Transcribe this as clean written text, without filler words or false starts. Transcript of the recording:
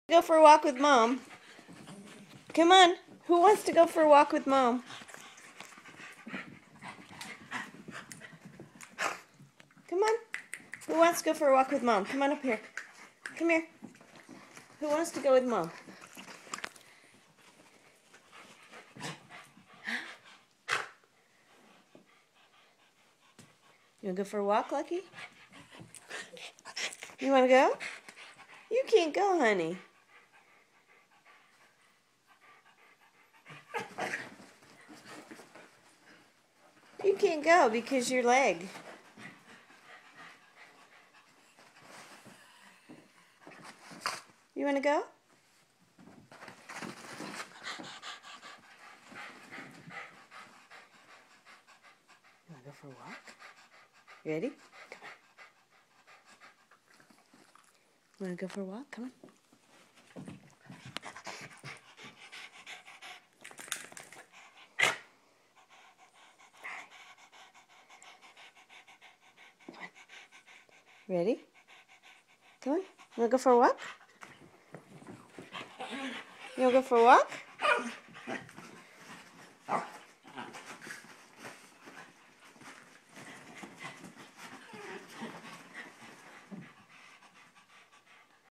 Go for a walk with Mom. Come on. Who wants to go for a walk with Mom? Come on. Who wants to go for a walk with Mom? Come on up here. Come here. Who wants to go with Mom? You want to go for a walk, Lucky? You want to go? You can't go, honey. You can't go because your leg. You want to go? You want to go for a walk? You ready? Come on. You want to go for a walk? Come on. Come on. Ready? Come on. You want to go for a walk? You want to go for a walk?